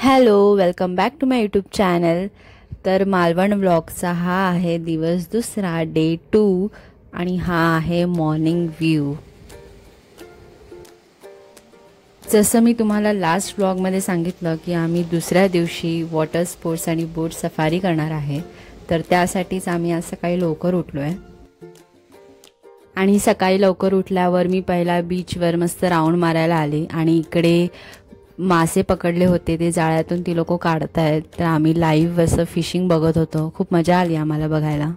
Hello, welcome back to my YouTube channel. तर मालवण व्लॉगचा हा आहे दिवस दुसरा, डे 2 आणि हा आहे मॉर्निंग व्ह्यू. जसं मी तुम्हाला लास्ट व्लॉगमध्ये सांगितलं की आम्ही दुसऱ्या दिवशी वॉटर स्पोर्ट्स आणि बोट सफारी करणार आहे. तर त्यासाठीच आम्ही आज सकाळी लवकर उठलो आहे. आणि सकाळी लवकर उठल्यावर मी पहिला बीचवर मस्त राऊंड मारायला आले आणि इकडे मासे पकडले होते ते जाळ्यातून ती लोक काढतायत. तर आम्ही लाईव्ह असं फिशिंग बघत होतो. खूप मजा आली आम्हाला बघायला.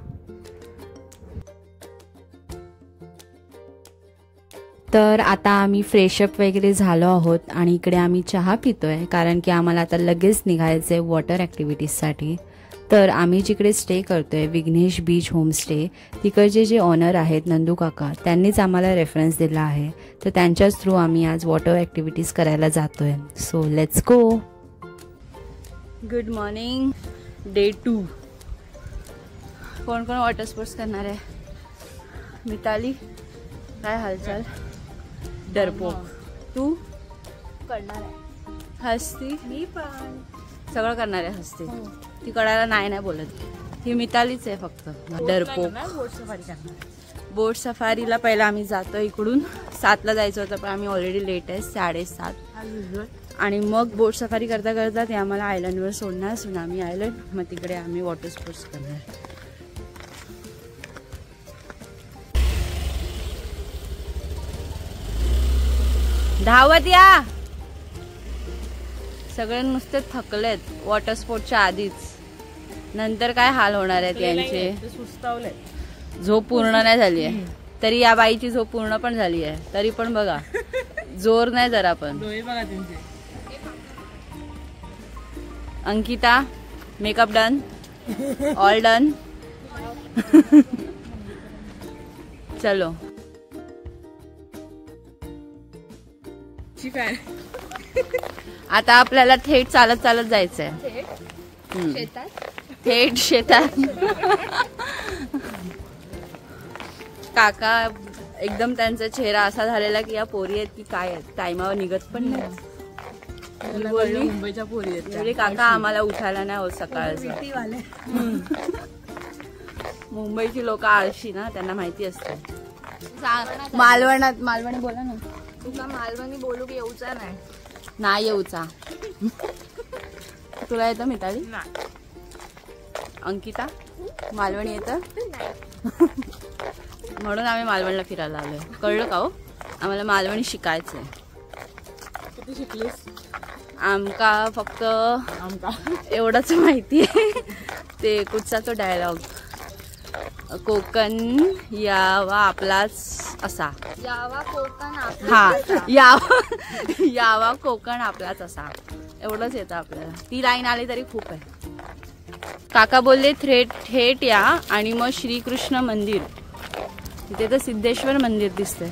तर आता आम्ही फ्रेशअप वगैरे झालो आहोत आणि इकडे आम्ही चहा पितोय कारण की आम्हाला आता लगेच निघायचंय वॉटर ॲक्टिव्हिटीजसाठी. तर आम्ही जिकडे स्टे करतोय विघ्नेश बीच होमस्टे, तिकडचे जे ऑनर आहेत नंदू काका, त्यांनीच आम्हाला रेफरन्स दिला आहे. तर त्यांच्याच थ्रू आम्ही आज वॉटर ॲक्टिव्हिटीज करायला जातोय. So let's go. Good morning, day 2. कोण कोण वॉटर स्पोर्ट्स करणार आहे? मिताली, काय हालचाल? डरपोक, तू करणार आहे? हसती, मी पण सगळं करणार आहे. हसती, ती कळायला नाही बोलत. ही मितालीच आहे फक्त डरपोक. बोट सफारी करणार. बोट सफारीला पहिला आम्ही जातो. इकडून 7ला जायचं होतं पण आम्ही ऑलरेडी लेट आहे, 7:30. आणि मग बोट सफारी करता करता ते आम्हाला आयलंडवर सोडणार, सुनामी आयलंड. मग तिकडे आम्ही वॉटर स्पोर्ट्स करणार. धावत या. सगळे नुसते थकलेत वॉटर स्पोर्टच्या आधीच. नंतर काय हाल होणार आहेत यांचे. सुस्तावले, झोप पूर्ण नाही झाली आहे. तरी या बाईची झोप पूर्ण पण झाली आहे. तरी पण बघा, जोर नाही जरा पण. Ankita, makeup done, all done. चलो. आता आपल्याला थेट चालत चालत जायचंय. थेट शेतात. काका एकदम त्यांचा चेहरा असा झालेला की या पोरी आहेत की काय आहेत, टायमावर निघत पण नाही. मुंबईच्या पोरी आहेत. काका आम्हाला उठायला नाही होत सकाळचं. मुंबईची लोक आळशी ना, त्यांना माहिती असते. मालवणी बोला ना. तुला मालवणी बोलू की येऊचा नाही येऊचा. तुला येतं मिताली? अंकिता, मालवणी येतं? म्हणून आम्ही मालवणला फिरायला आलोय. कळलं का हो? आम्हाला मालवणी शिकायचंय. किती शिकलीस? आमका फक्त एवढंच माहिती आहे. ते कुठचा तो डायलॉग, कोकण यावा आपलाच असा. यावा कोकण यावा कोकण आपलाच असा, एवढंच येतं आपल्याला. ती लाईन आली तरी खूप आहे. काका बोलले थेट या आणि मग श्रीकृष्ण मंदिर. तिथे तर सिद्धेश्वर मंदिर दिसतंय.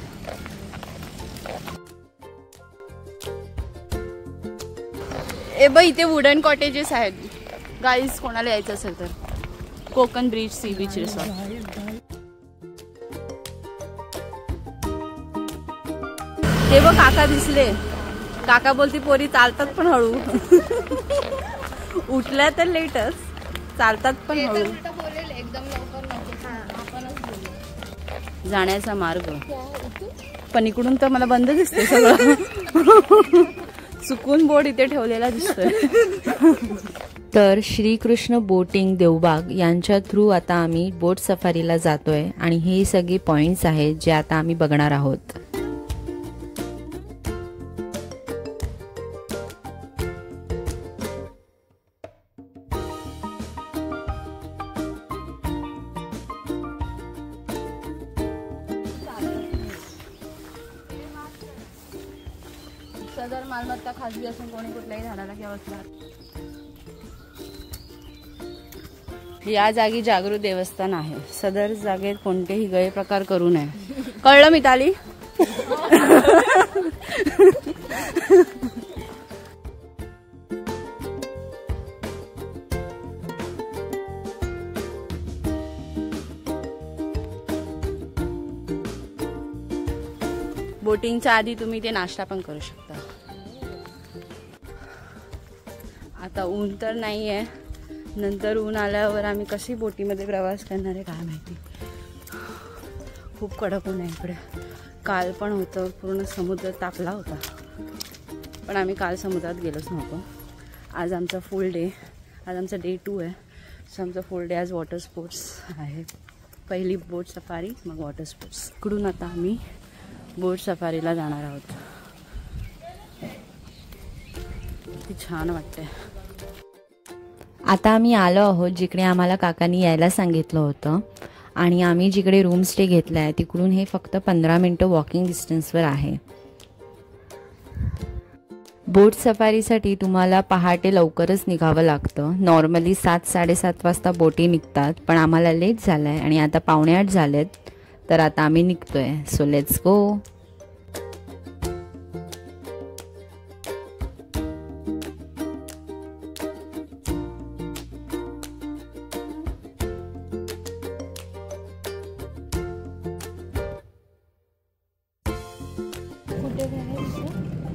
ए बाई, इथे वुडन कॉटेजेस आहेत. गाईज, कोणाला यायचं असेल तर Konkan bridge sea beach resort. ते बघ काका दिसले. काका बोलती पोरी चालतात पण हळू. उठल्या तर लेटच, चालतात पण हळू. जाण्याचा मार्ग पण इकडून तर मला बंद दिसते सगळं. चुकून बोर्ड इथे ठेवलेला दिसतोय. तर श्रीकृष्ण बोटिंग देवबाग यांच्या थ्रू आता आम्ही बोट सफारीला जातोय आणि हे सगळे पॉइंट्स आहेत जे आता आम्ही बघणार आहोत. सदर मालमत्ता खाजगी असून कोणी कुठल्याही झाडाला किंवा असणार. या जागी जागृत देवस्थान आहे. सदर जागेत कोणतेही गैरप्रकार करू नये. कळलं मिताली? बोटिंगच्या आधी तुम्ही ते नाश्ता पण करू शकता. आता ऊन तर नाही आहे, नंतर ऊन आल्यावर आम्ही कशी बोटीमध्ये प्रवास करणार आहे काय माहिती. खूप कडक ऊन आहे इकडे. काल पण होतं, पूर्ण समुद्र तापला होता, पण आम्ही काल समुद्रात गेलोच नव्हतो. आज आमचा फुल डे, आज आमचा डे 2 आहे. सो आमचा फुल डे आज वॉटर स्पोर्ट्स आहे. पहिली बोट सफारी, मग वॉटर स्पोर्ट्स. इकडून आता आम्ही बोट सफारीला जाणार आहोत. किती छान वाटतंय. आता आम्ही आलो आहोत जिकडे आम्हाला काकांनी यायला सांगितलं होतं, आणि आम्ही जिकडे रूम स्टे घेतला आहे तिकडून हे फक्त 15 मिनटं वॉकिंग डिस्टन्सवर आहे. बोट सफारीसाठी तुम्हाला पहाटे लवकरच निघावं लागतं. नॉर्मली 7-7:30 वाजता बोटी निघतात, पण आम्हाला लेट झालं आहे आणि आता 7:45 झालेत, तर आता आम्ही निघतोय. So let's go.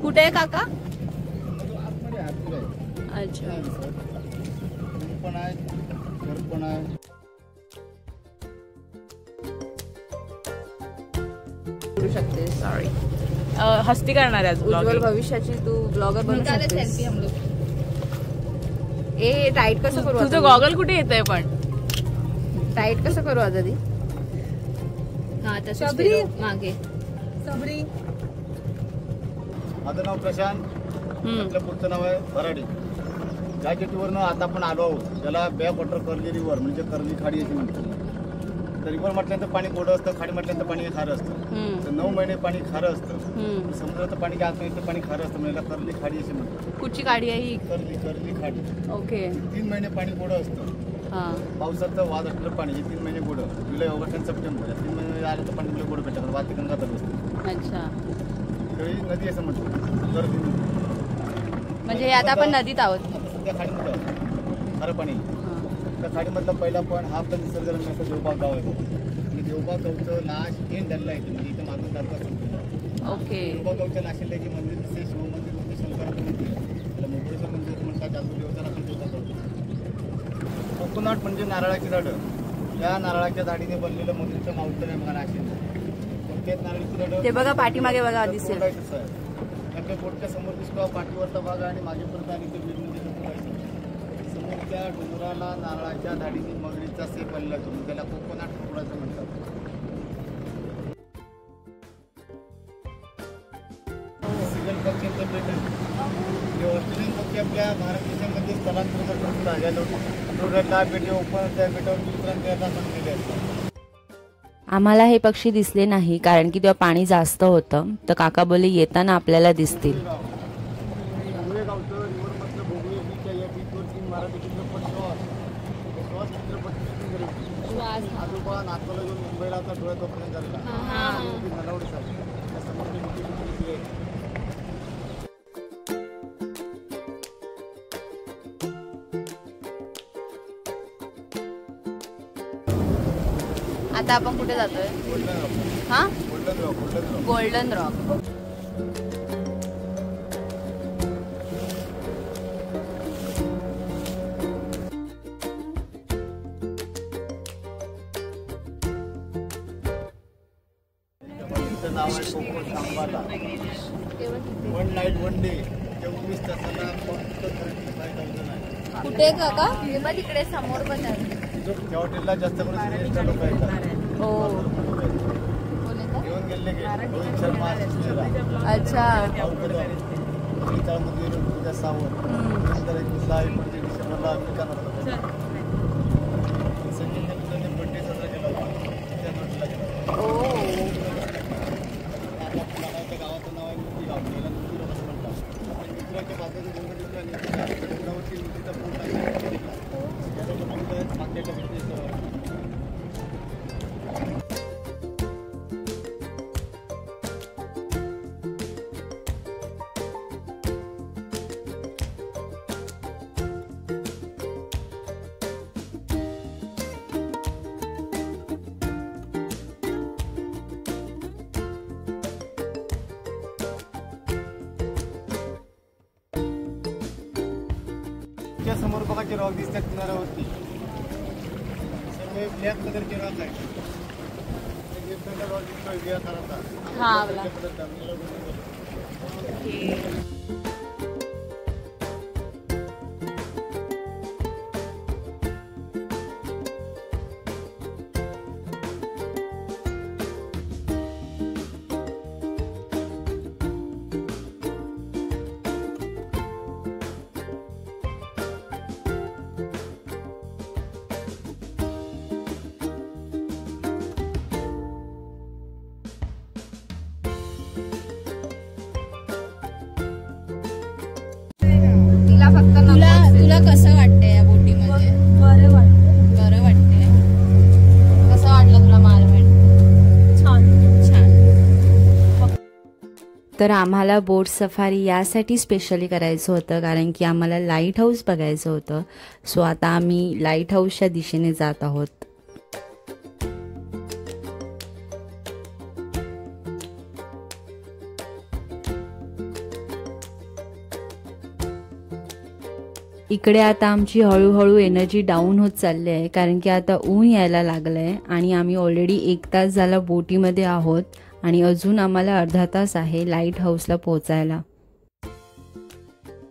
कुठे आहे काका? अच्छा. करू शकते. सॉरी. हस्ती करणार आहे उज्ज्वल भविष्याची तू ब्लॉगर बनू शकतेस. ए टाईट कसं करू? तुझं गॉगल कुठे येतंय पण? टाईट कसं करू आधी? हा तसं मागे. सबरी. माझं नाव प्रशांत, आपल्या पुढचं नाव आहे भराडी. या जेटीवरनं आता आपण आलो आहोत, ज्याला बॅक वॉटर कर्ली रिव्हर म्हणजे कर्ली खाडी अशी म्हणतात. तर रिव्हर म्हटल्यानंतर पाणी गोडं असतं, खाडी म्हटल्यानंतर पाणी खारं असतं. तर 9 महिने पाणी खारं असतं. समुद्राचं पाणी काय असतं, पाणी खारं असतं, म्हणजे कर्ली खाडी अशी म्हणतात. कुठची गाडी आहे ही? कर्ली खाडी. ओके. 3 महिने पाणी गोडं असतं. पावसाचं वाद असलेलं पाणी हे 3 महिने गोडं. जुलै, ऑगस्ट आणि सप्टेंबर 3 महिने आलं तर पाणी गोडं भेटतं. वाद गंगा चालू असतं. अच्छा. तरी नदी असं म्हणतो. म्हणजे आता आपण नदीत आहोत. सध्या खाडीमध्ये आहोत. खारं पाणी. त्या खाडीमधला पहिला पण हा पण निसर्गरम्य असं देवबाग गाव आहे. आणि देवबाग गावचं लास्ट एंड डल्ला आहे, म्हणजे इथं मागून तालुका संपतो. ओके. देवबाग गावच्या नाशिकला जे मंदिर दिसते, शिव मंदिर म्हणजे शंकराचं मंदिर आहे. त्याला मोगरेश्वर मंदिर म्हणतात. जास्त देवताला आपण देवबाग गावतो. कोकोनट म्हणजे नारळाची झाडं. या नारळाच्या झाडीने बनलेलं मंदिरचं माउंटन आहे बघा नाशिक. कोणत्याच नारळाची झाडं ते बघा पाठीमागे बघा दिसेल. आपल्या बोटच्या समोर दिसतो पाठीवरचा भाग आणि मागे परत आली तर वीरमध्ये समोरच्या डोंगराला नारळाच्या झाडीने मगरीचा सेप बनला जातो, त्याला कोकोनट फुलाचं म्हणतात. सिगल पक्षांचं बेट हे ऑस्ट्रेलियन पक्षी आपल्या भारत देशामध्ये स्थलांतर करतात. या डोंगराला बेटे ओपन त्या बेटावर वितरण करायला सांगितलेले असतात. आम्हाला हे पक्षी दिसले नाही कारण की तेव्हा पाणी जास्त होतं, तर काका बोलले येताना आपल्याला दिसतील. आजोबा नातवाला घेऊन मुंबईला आता डोळ्यात ऑपरेशन झालेला. आता आपण कुठे जातोय? हा, गोल्डन रॉक. नाव आहे कोकण सांबाला. 1 नाईट 1 डे 24 तासाला फक्त 35,000 आहे. कुठे काका? तिकडे समोर पण आहे. त्या हॉटेलला जास्त करून सिनियरचे लोक येतात. येऊन गेले की रोहित शर्मा. अच्छा. पूजा सावंत. नंतर 21 डिसेंबरला संजय देवगणने बर्थडे साजरा केला होता. त्या हॉटेलला गेला. गावाचं नाव आहे मुक्ती गाव. याला मुक्ती गाव असं म्हणतात. आणि मित्राच्या बाजूला डोंगरावरती मुक्तीचा पूर्ण मागच्या तुमच्या समोर बघा जे रॉक दिसतात किनाऱ्यावरती सर्व ब्लॅक कलरचे रॉक आहेत. रॉक दिसतोय बिया करायचा. हा आपला. तुला कसं वाटतंय या बोटीमध्ये? बरं वाटतंय. कसं वाटलं तुला मालवण? छान. तर आम्हाला बोट सफारी यासाठी स्पेशली करायचं होतं कारण की आम्हाला लाईट हाऊस बघायचं होतं. सो आता आम्ही लाईट हाऊसच्या दिशेने जात आहोत. इकडे आता आमची हळूहळू एनर्जी डाऊन होत चालली आहे कारण की आता ऊन यायला लागलं आहे आणि आम्ही ऑलरेडी 1 तास झाला बोटीमध्ये आहोत आणि अजून आम्हाला अर्धा तास आहे लाईट हाऊसला पोहोचायला.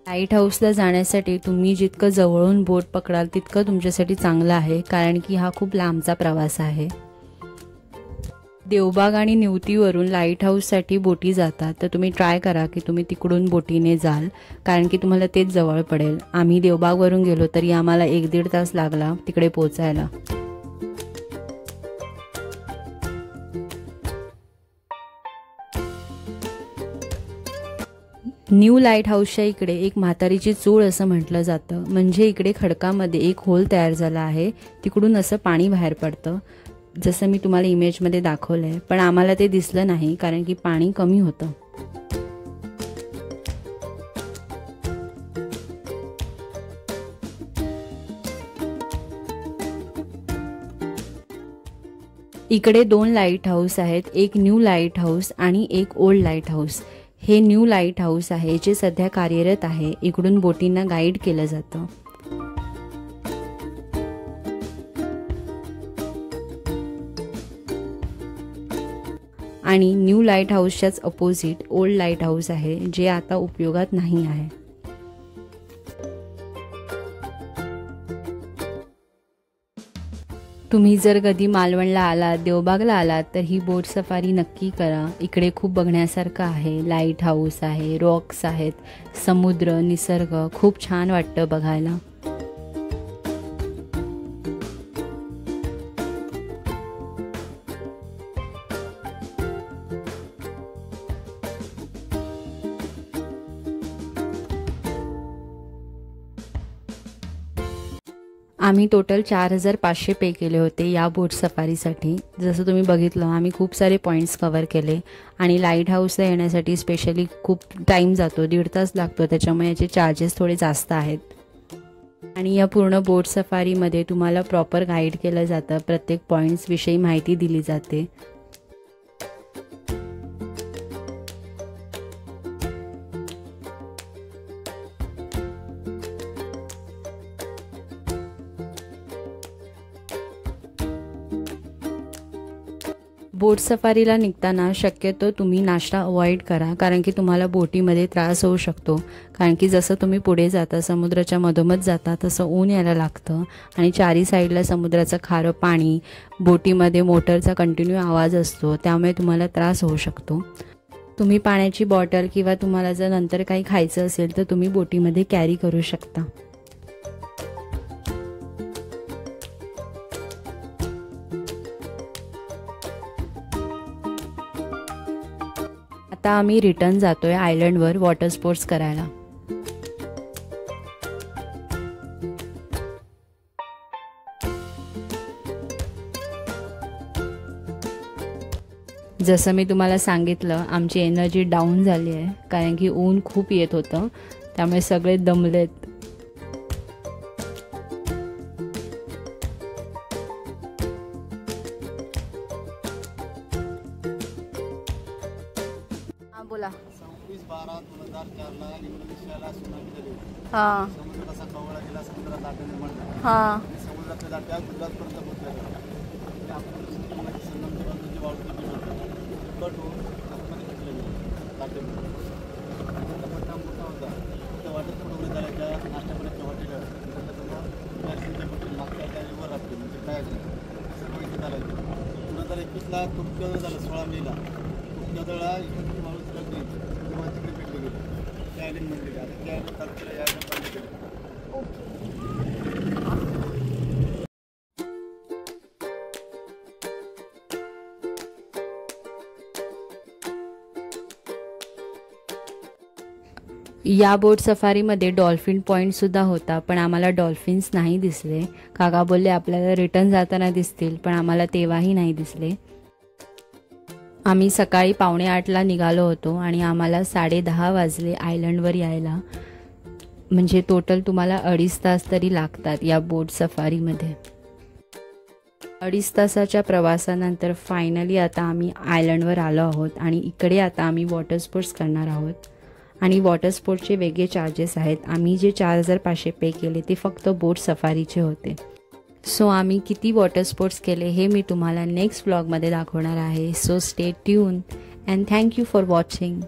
लाईट हाऊसला जाण्यासाठी तुम्ही जितकं जवळून बोट पकडाल तितकं तुमच्यासाठी चांगलं आहे कारण की हा खूप लांबचा प्रवास आहे. देवबाग आणि निवतीवरून लाईट हाऊससाठी बोटी जातात तर तुम्ही ट्राय करा की तुम्ही तिकडून बोटीने जाल कारण की तुम्हाला तेच जवळ पडेल. आम्ही देवबागवरून गेलो तरी आम्हाला 1-1.5 तास लागला तिकडे पोहोचायला. न्यू लाईट हाऊसच्या इकडे एक म्हातारीची चूळ असं म्हटलं जातं. म्हणजे इकडे खडकामध्ये एक होल तयार झाला आहे, तिकडून असं पाणी बाहेर पडतं जसं मी तुम्हाला इमेजमध्ये दाखवलंय. पण आम्हाला ते दिसलं नाही कारण की पाणी कमी होतं. इकडे 2 लाईट हाऊस आहेत, एक न्यू लाईट हाऊस आणि एक ओल्ड लाईट हाऊस. हे न्यू लाईट हाऊस आहे जे सध्या कार्यरत आहे. इकडून बोटींना गाईड केलं जातं. आणि न्यू लाईट हाऊसच्याच अपोजिट ओल्ड लाईट हाऊस आहे जे आता उपयोगात नाही आहे. तुम्ही जर कधी मालवणला आलात, देवबागला आलात तर ही बोट सफारी नक्की करा. इकडे खूप बघण्यासारखं आहे. लाईट हाऊस आहे, रॉक्स आहेत, समुद्र, निसर्ग खूप छान वाटतं बघायला. आम्ही टोटल 4,500 पे केले होते या बोट सफारीसाठी. जसं तुम्ही बघितलं आम्ही खूप सारे पॉईंट्स कव्हर केले आणि लाईट हाऊसला येण्यासाठी स्पेशली खूप टाईम जातो, 1.5 तास लागतो. त्याच्यामुळे याचे चार्जेस थोडे जास्त आहेत. आणि या पूर्ण बोट सफारीमध्ये तुम्हाला प्रॉपर गाईड केलं जातं. प्रत्येक पॉईंट्सविषयी माहिती दिली जाते. बोट सफारीला निघताना शक्यतो तुम्ही नाश्ता अवॉइड करा कारण की तुम्हाला बोटीमध्ये त्रास होऊ शकतो. कारण की जसं तुम्ही पुढे जाता, समुद्राच्या मधोमध जाता, तसं ऊन यायला लागतं आणि चारी साईडला समुद्राचं खारं पाणी, बोटीमध्ये मोटरचा कंटिन्यू आवाज असतो, त्यामुळे तुम्हाला त्रास होऊ शकतो. तुम्ही पाण्याची बॉटल किंवा तुम्हाला जर नंतर काही खायचं असेल तर तुम्ही बोटीमध्ये कॅरी करू शकता. आता आम्ही रिटर्न जातोय आयलंडवर वॉटर स्पोर्ट्स करायला. जसं मी तुम्हाला सांगितलं आमची एनर्जी डाऊन झाली आहे कारण की ऊन खूप येत होतं, त्यामुळे सगळे दमलेत. बोला. 26/12/2004 ला इंडोनेशियाला सुनामी झाली. हा. समुद्र कसा कवळा गेला समुद्रात लाटा निर्माण झाल्या. हा आणि समुद्रातल्या लाटा गुजरातपर्यंत पोहोचल्या गेल्या. आणि आपण सिक्कीममध्ये संगमनेरमध्ये जी वाळूची बीच होतं ते कट होऊन आतमध्ये घेतलं गेलं लाटेमध्ये. त्याचा परिणाम मोठा होता. त्या वाटेत पुढे झाल्याच्या नाश्त्यापर्यंत हॉटेल मागच्या त्या रिव्हर राफ्टिंग म्हणजे काय सगळं इथे चालायचं. पुढं झालं 21ला तुमच्याजवळ झालं 16 मेला तुमच्याजवळला इकडची वाळू लागली तेव्हा तिकडे भेटले गेले त्या आयलंड म्हणले. आता त्या आयलंड तालुक्याला या आयलंड बंद केलं. या बोट सफारीमध्ये डॉल्फिन पॉईंटसुद्धा होता, पण आम्हाला डॉल्फिन्स नाही दिसले. काका बोलले आपल्याला रिटर्न जाताना दिसतील, पण आम्हाला तेव्हाही नाही दिसले. आम्ही सकाळी 7:45ला निघालो होतो आणि आम्हाला 10:30 वाजले आयलंडवर यायला. म्हणजे टोटल तुम्हाला 2.5 तास तरी लागतात या बोट सफारीमध्ये. 2.5 तासाच्या प्रवासानंतर फायनली आता आम्ही आयलंडवर आलो आहोत आणि इकडे आता आम्ही वॉटर स्पोर्ट्स करणार आहोत. आणि वॉटर स्पोर्ट्सचे वेगळे चार्जेस आहेत. आम्ही जे 4,500 पे केले ते फक्त बोट सफारीचे होते. सो आम्ही किती वॉटर स्पोर्ट्स केले हे मी तुम्हाला नेक्स्ट व्लॉगमध्ये दाखवणार आहे. So stay tune and thank you for watching.